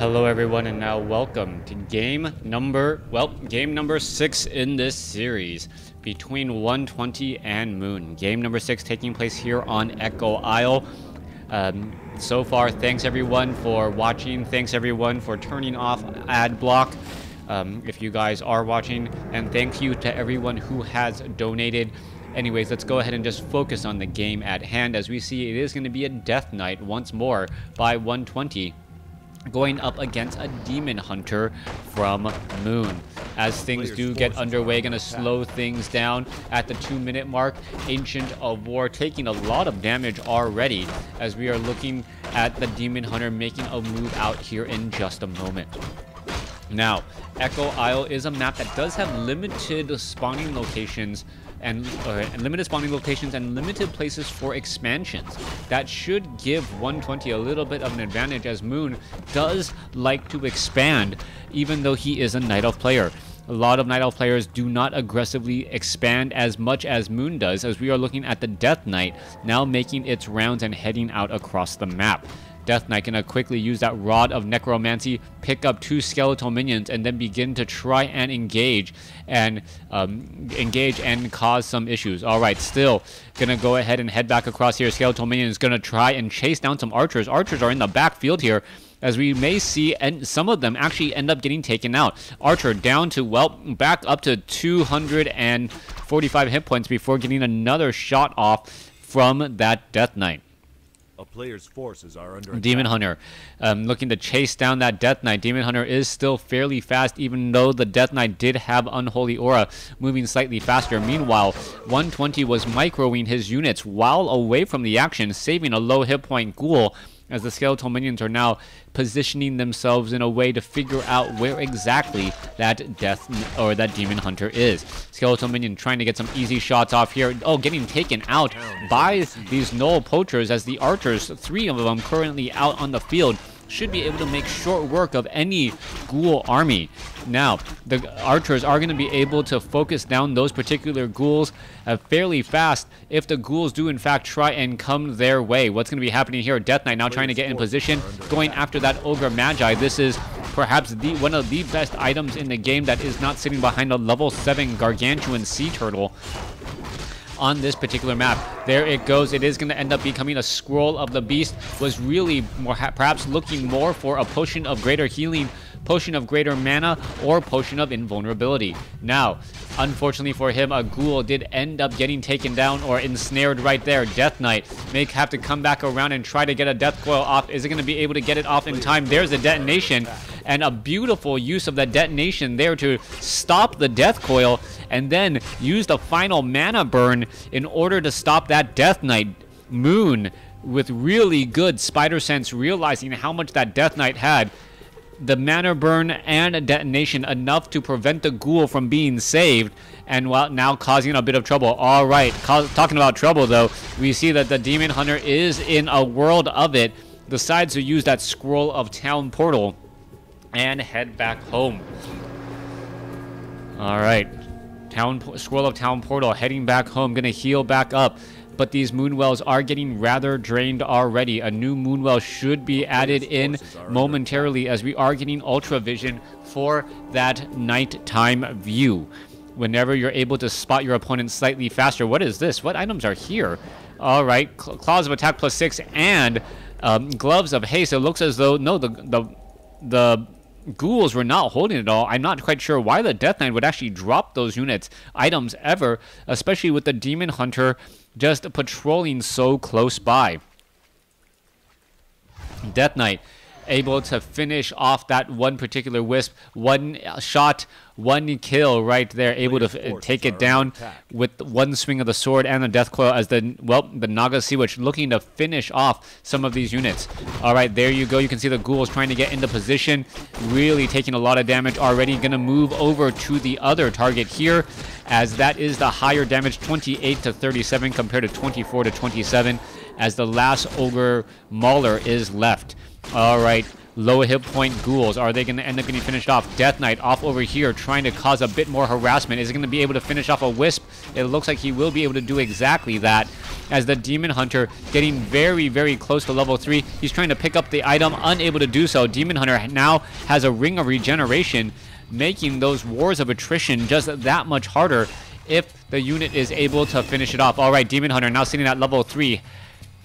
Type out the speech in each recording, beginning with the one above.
Hello everyone, and now welcome to game number 6 in this series between 120 and Moon. Game number 6 taking place here on Echo Isle. So far, thanks everyone for watching. Thanks everyone for turning off ad block if you guys are watching, and thank you to everyone who has donated. Anyways, let's go ahead and just focus on the game at hand. As we see, it is going to be a Death Knight once more by 120. Going up against a Demon Hunter from Moon. As things do get underway, going to slow things down at the 2-minute mark. Ancient of War taking a lot of damage already, as we are looking at the Demon Hunter making a move out here in just a moment. Now, Echo Isle is a map that does have limited spawning locations and limited places for expansions. That should give 120 a little bit of an advantage, as Moon does like to expand, even though he is a Night Elf player. A lot of Night Elf players do not aggressively expand as much as Moon does, as we are looking at the Death Knight now making its rounds and heading out across the map. Death Knight gonna quickly use that Rod of Necromancy, pick up 2 skeletal minions, and then begin to try and engage and cause some issues. Alright, still gonna go ahead and head back across here. Skeletal minion is gonna try and chase down some archers. Archers are in the backfield here, as we may see, and some of them actually end up getting taken out. Archer down to, well, back up to 245 hit points before getting another shot off from that Death Knight. A player's forces are under attack. Demon Hunter looking to chase down that Death Knight. Demon Hunter is still fairly fast, even though the Death Knight did have Unholy Aura, moving slightly faster. Meanwhile, 120 was microing his units while away from the action, saving a low hit point Ghoul, as the skeletal minions are now positioning themselves in a way to figure out where exactly that Demon Hunter is. Skeletal minion trying to get some easy shots off here. Oh, getting taken out by these Gnoll poachers, as the archers, 3 of them currently out on the field, should be able to make short work of any Ghoul army. Now, the archers are going to be able to focus down those particular ghouls fairly fast if the ghouls do in fact try and come their way. What's going to be happening here? Death Knight now trying to get in position, going after that Ogre Magi. This is perhaps one of the best items in the game that is not sitting behind a level 7 gargantuan sea turtle on this particular map. There it goes. It is going to end up becoming a Scroll of the Beast. Was really perhaps looking more for a potion of greater healing, potion of greater mana, or potion of invulnerability. Now, unfortunately for him, a Ghoul did end up getting taken down or ensnared right there. Death Knight may have to come back around and try to get a Death Coil off. Is it going to be able to get it off in time? There's a detonation, and a beautiful use of that detonation there to stop the Death Coil, and then use the final mana burn in order to stop that Death Knight. Moon, with really good spider sense, realizing how much that Death Knight had, the mana burn and a detonation enough to prevent the Ghoul from being saved, and now causing a bit of trouble. All right, talking about trouble though, we see that the Demon Hunter is in a world of it, decides to use that Scroll of Town portal and head back home. All right, Scroll of Town portal, heading back home, gonna heal back up. But these Moonwells are getting rather drained already. A new Moonwell should be added in momentarily, as we are getting Ultra Vision for that nighttime view. Whenever you're able to spot your opponent slightly faster. What is this? What items are here? All right, Claws of Attack +6 and Gloves of Haste. It looks as though, no, the Ghouls were not holding it all. I'm not quite sure why the Death Knight would actually drop those items ever, especially with the Demon Hunter just patrolling so close by. Death Knight able to finish off that one particular wisp. One shot, one kill right there, able to take it down with one swing of the sword and the Death Coil, as the Naga Sea Witch looking to finish off some of these units. All right, there you go. You can see the Ghouls trying to get into position, really taking a lot of damage already. Gonna move over to the other target here, as that is the higher damage, 28 to 37 compared to 24 to 27, as the last Ogre Mauler is left. All right, Low hit point ghouls. Are they going to end up getting finished off? Death Knight off over here trying to cause a bit more harassment. Is he going to be able to finish off a Wisp? It looks like he will be able to do exactly that, as the Demon Hunter getting very, very close to level 3. He's trying to pick up the item, unable to do so. Demon Hunter now has a Ring of Regeneration, making those wars of attrition just that much harder if the unit is able to finish it off. All right, Demon Hunter now sitting at level 3.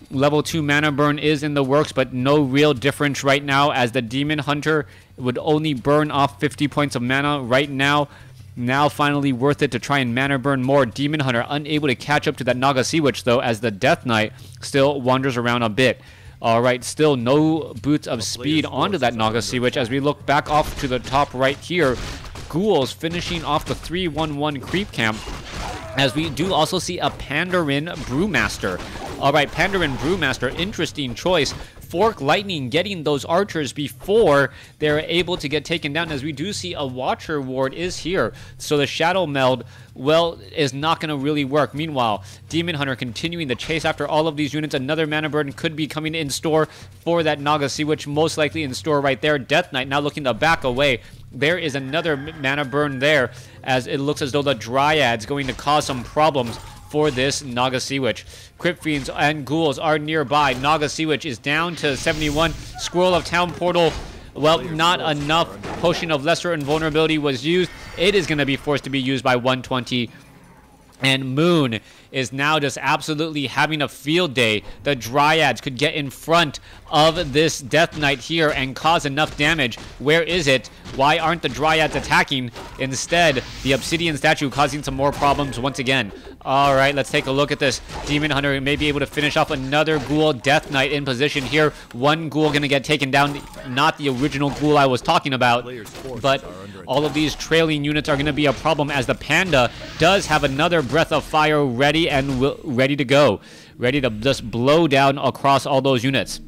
Level 2 mana burn is in the works, but no real difference right now, as the Demon Hunter would only burn off 50 points of mana right now. Now finally worth it to try and mana burn more. Demon Hunter unable to catch up to that Naga Sea Witch, though, as the Death Knight still wanders around a bit. All right, still no boots of speed onto that Naga Sea Witch. As we look back off to the top right here, Ghouls finishing off the 3-1-1 creep camp, as we do also see a Pandarin Brewmaster. All right, Pandarin Brewmaster, interesting choice. Fork Lightning getting those archers before they're able to get taken down, as we do see a Watcher Ward is here. So the Shadow Meld, well, is not going to really work. Meanwhile, Demon Hunter continuing the chase after all of these units. Another mana burn could be coming in store for that Naga Sea Witch, most likely in store right there. Death Knight now looking to back away. There is another mana burn there, as it looks as though the Dryad's going to cause some problems for this Naga Sea Witch. Crypt Fiends and Ghouls are nearby. Naga Sea Witch is down to 71. Scroll of Town Portal, well, not enough. Potion of Lesser Invulnerability was used. It is going to be forced to be used by 120. And Moon is now just absolutely having a field day. The Dryads could get in front of this Death Knight here and cause enough damage. Where is it? Why aren't the Dryads attacking? Instead, the Obsidian Statue causing some more problems once again. All right, let's take a look at this. Demon Hunter may be able to finish off another Ghoul. Death Knight in position here. One Ghoul going to get taken down. Not the original Ghoul I was talking about, but all of these trailing units are going to be a problem, as the Panda does have another Breath of Fire ready and ready to go. Ready to just blow down across all those units.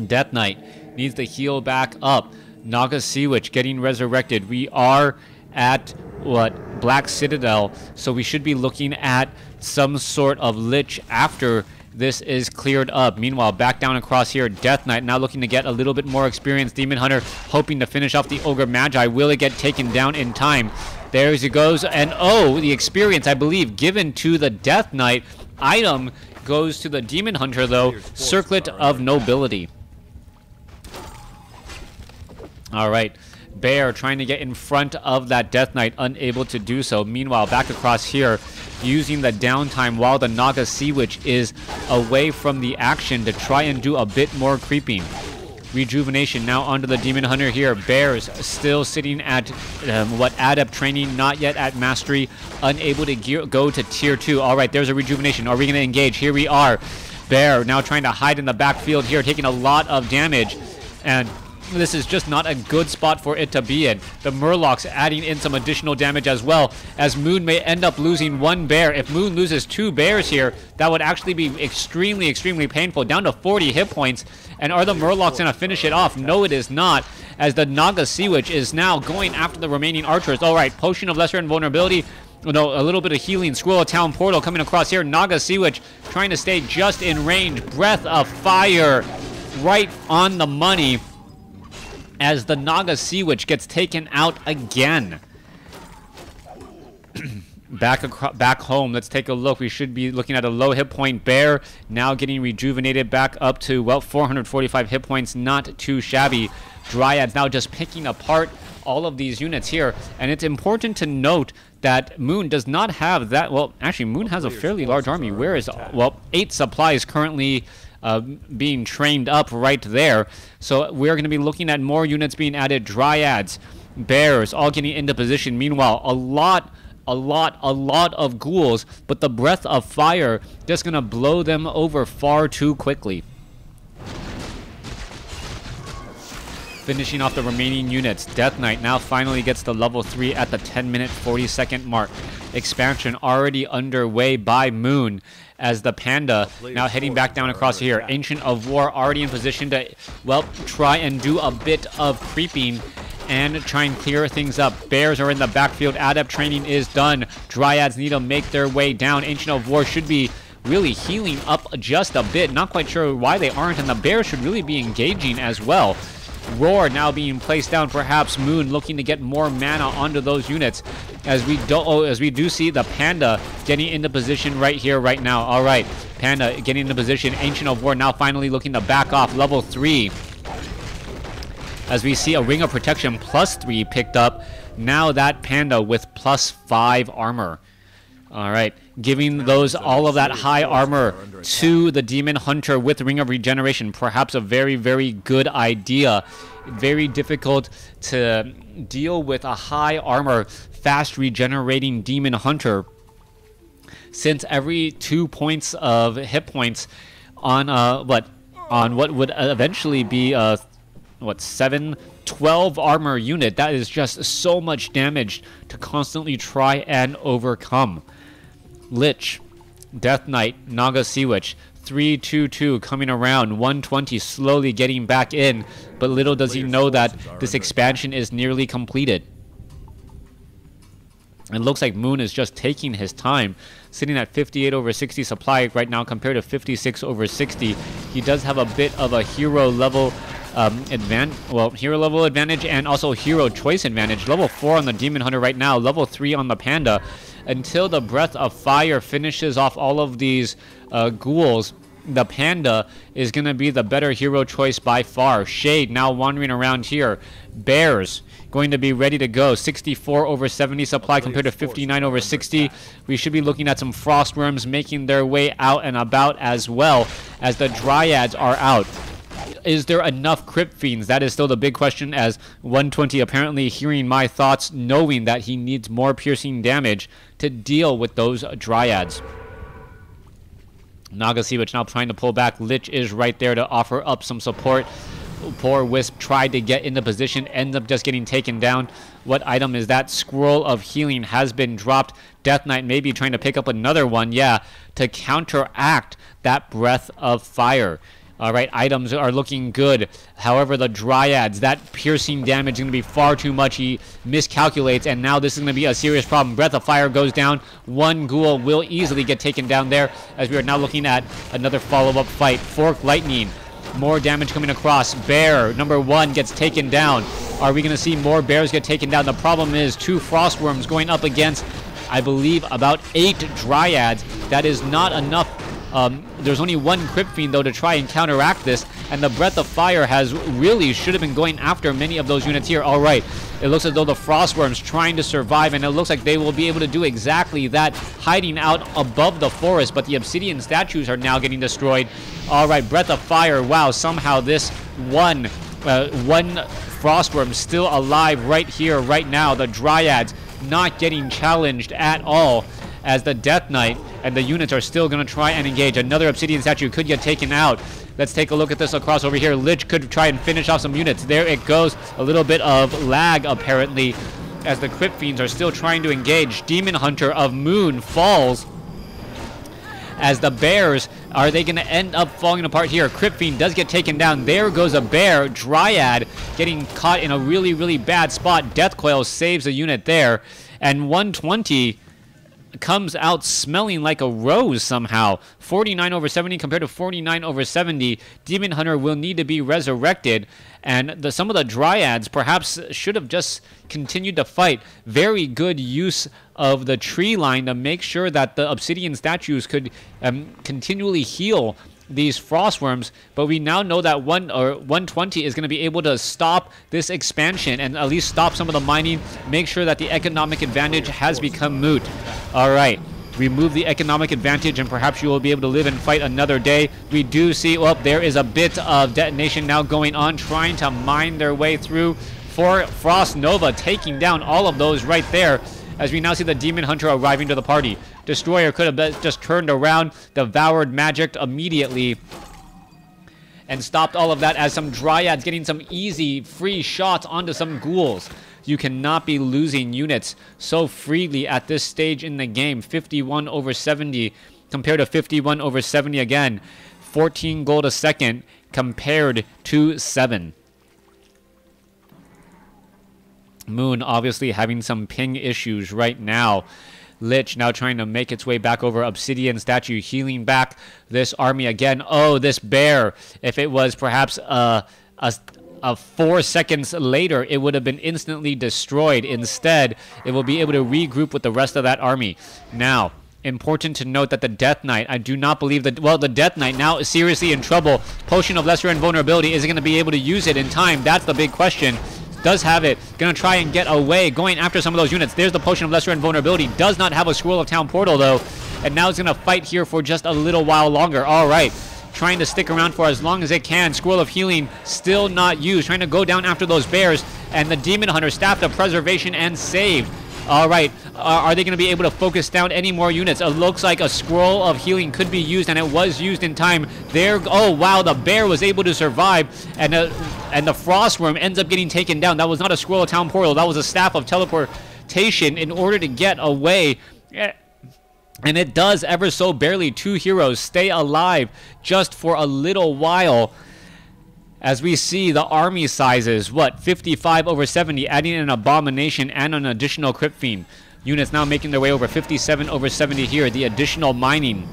Death Knight needs to heal back up. Naga Sea Witch getting resurrected. We are at, what, Black Citadel, so we should be looking at some sort of Lich after this is cleared up. Meanwhile, back down across here, Death Knight now looking to get a little bit more experience. Demon Hunter hoping to finish off the Ogre Magi. Will it get taken down in time? There he goes, and oh, the experience, I believe, given to the Death Knight. Item goes to the Demon Hunter, though. Circlet of Nobility. All right. Bear trying to get in front of that Death Knight, unable to do so. Meanwhile, back across here, using the downtime while the Naga Sea Witch is away from the action to try and do a bit more creeping. Rejuvenation now onto the Demon Hunter here. Bears still sitting at Adept training, not yet at Mastery, unable to go to Tier 2. All right, there's a Rejuvenation. Are we going to engage? Here we are. Bear now trying to hide in the backfield here, taking a lot of damage, and this is just not a good spot for it to be in. The Murlocs adding in some additional damage as well, as Moon may end up losing one bear. If Moon loses 2 bears here, that would actually be extremely, extremely painful. Down to 40 hit points. And are the Murlocs going to finish it off? No, it is not, as the Naga Sea Witch is now going after the remaining archers. All right, Potion of Lesser Invulnerability. No, a little bit of healing. Scroll of Town Portal coming across here. Naga Sea Witch trying to stay just in range. Breath of Fire right on the money, as the Naga Sea Witch gets taken out again. Back home, let's take a look. We should be looking at a low hit point Bear, now getting rejuvenated back up to, well, 445 hit points. Not too shabby. Dryads now just picking apart all of these units here. And it's important to note that Moon does not have that. Well, actually, Moon has a fairly large army. Where is, well, 8 supplies currently being trained up right there. So we're going to be looking at more units being added. Dryads, Bears, all getting into position. Meanwhile, a lot of Ghouls, but the Breath of Fire just going to blow them over far too quickly. Finishing off the remaining units, Death Knight now finally gets to level 3 at the 10-minute 40-second mark. Expansion already underway by Moon, as the Panda now heading back down across here. Ancient of War already in position to, well, try and do a bit of creeping and try and clear things up. Bears are in the backfield. Adept training is done. Dryads need to make their way down. Ancient of War should be, really healing up just a bit. Not quite sure why they aren't, and the bears should really be engaging as well. Roar now being placed down. Perhaps Moon looking to get more mana onto those units, as we do see the Panda getting into position right here, right now. All right, Panda getting into position. Ancient of War now finally looking to back off. Level 3. As we see a Ring of Protection +3 picked up. Now that Panda with +5 armor. All right, giving those all of that high armor to the Demon Hunter with Ring of Regeneration. Perhaps a very, very good idea. Very difficult to deal with a high armor, fast regenerating Demon Hunter, since every 2 points of hit points on what would eventually be a 12 armor unit, that is just so much damage to constantly try and overcome. Lich, Death Knight, Naga Sea Witch, 322 coming around, 120 slowly getting back in, but little does he know that this expansion is nearly completed. It looks like Moon is just taking his time, sitting at 58/60 supply right now compared to 56/60. He does have a bit of a hero level hero level advantage and also hero choice advantage. Level 4 on the Demon Hunter right now, level 3 on the Panda. Until the Breath of Fire finishes off all of these ghouls, the Panda is going to be the better hero choice by far. Shade now wandering around here. Bears going to be ready to go. 64/70 supply compared to 59/60. We should be looking at some Frostworms making their way out and about, as well as the Dryads are out. Is there enough Crypt Fiends? That is still the big question, as 120 apparently hearing my thoughts, knowing that he needs more piercing damage to deal with those Dryads. Naga Sea Witch now trying to pull back. Lich is right there to offer up some support. Poor Wisp tried to get into position, ends up just getting taken down. What item is that? Scroll of Healing has been dropped. Death Knight may be trying to pick up another one, yeah, to counteract that Breath of Fire. All right, items are looking good. However, the Dryads, that piercing damage is going to be far too much. He miscalculates, and now this is going to be a serious problem. Breath of Fire goes down. One ghoul will easily get taken down there, as we are now looking at another follow-up fight. Fork Lightning, more damage coming across. Bear, number 1, gets taken down. Are we going to see more bears get taken down? The problem is 2 Frostworms going up against, I believe, about 8 Dryads. That is not enough. There's only 1 Crypt Fiend, though, to try and counteract this, and the Breath of Fire should have been going after many of those units here. All right, it looks as though the Frostworms trying to survive, and it looks like they will be able to do exactly that, hiding out above the forest, but the Obsidian statues are now getting destroyed. All right, Breath of Fire, wow, somehow this one Frostworm still alive right here, right now. The Dryads not getting challenged at all, as the Death Knight and the units are still going to try and engage. Another Obsidian statue could get taken out. Let's take a look at this across over here. Lich could try and finish off some units. There it goes. A little bit of lag, apparently, as the Crypt Fiends are still trying to engage. Demon Hunter of Moon falls, as the bears, are they going to end up falling apart here? Crypt Fiend does get taken down. There goes a bear. Dryad getting caught in a really, really bad spot. Death Coil saves a unit there. And 120 comes out smelling like a rose somehow. 49/70 compared to 49/70. Demon Hunter will need to be resurrected, and some of the Dryads perhaps should have just continued to fight. Very good use of the tree line to make sure that the Obsidian statues could continually heal these Frostworms, but we now know that 120 is going to be able to stop this expansion and at least stop some of the mining, make sure that the economic advantage has become moot. All right, remove the economic advantage and perhaps you will be able to live and fight another day. We do see, well, there is a bit of detonation now going on, trying to mine their way through. For Frost Nova taking down all of those right there, as we now see the Demon Hunter arriving to the party. Destroyer could have just turned around, devoured magic immediately, and stopped all of that, as some Dryads getting some easy, free shots onto some ghouls. You cannot be losing units so freely at this stage in the game. 51/70 compared to 51/70 again. 14 gold a second compared to 7. Moon obviously having some ping issues right now. Lich now trying to make its way back over Obsidian Statue, healing back this army again. Oh, this bear. If it was perhaps a 4 seconds later, it would have been instantly destroyed. Instead, it will be able to regroup with the rest of that army. Now, important to note that the Death Knight, I do not believe that, well, the Death Knight now is seriously in trouble. Potion of Lesser Invulnerability, is it going to be able to use it in time? That's the big question. Does have it, gonna try and get away, going after some of those units. There's the Potion of Lesser Invulnerability, does not have a Scroll of Town Portal though, and now it's gonna fight here for just a little while longer. All right, trying to stick around for as long as it can. Scroll of Healing still not used, trying to go down after those bears, and the Demon Hunter, Staff of Preservation, and saved. All right, are they going to be able to focus down any more units? It looks like a Scroll of Healing could be used, and it was used in time. There, oh wow, the bear was able to survive, and the Frostworm ends up getting taken down. That was not a Scroll of Town Portal, that was a Staff of Teleportation in order to get away. And it does ever so barely. 2 heroes stay alive just for a little while. As we see the army sizes, what, 55 over 70, adding an Abomination and an additional Crypt Fiend. Units now making their way over 57 over 70 here. The additional mining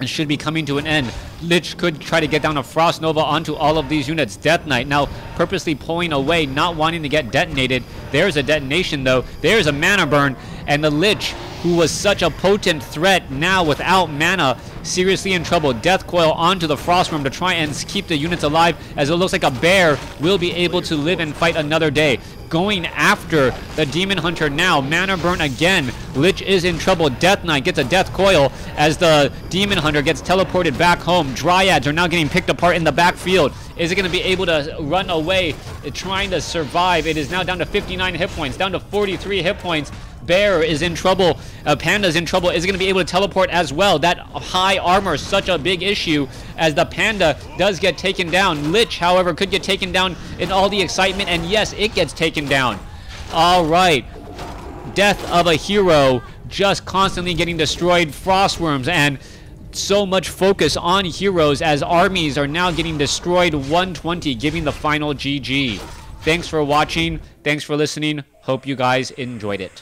should be coming to an end. Lich could try to get down a Frost Nova onto all of these units. Death Knight now purposely pulling away, not wanting to get detonated. There's a detonation though. There's a mana burn. And the Lich, who was such a potent threat, now without mana, seriously in trouble. Death Coil onto the Frostworm to try and keep the units alive, as it looks like a bear will be able to live and fight another day. Going after the Demon Hunter now. Mana burn again. Lich is in trouble. Death Knight gets a Death Coil as the Demon Hunter gets teleported back home. Dryads are now getting picked apart in the backfield. Is it going to be able to run away, trying to survive? It is now down to 59 hit points, down to 43 hit points. Bear is in trouble. Panda's in trouble. Is going to be able to teleport as well. That high armor is such a big issue, as the Panda does get taken down. Lich, however, could get taken down in all the excitement, and yes, it gets taken down. All right. Death of a hero, just constantly getting destroyed. Frostworms, and so much focus on heroes as armies are now getting destroyed. 120, giving the final GG. Thanks for watching. Thanks for listening. Hope you guys enjoyed it.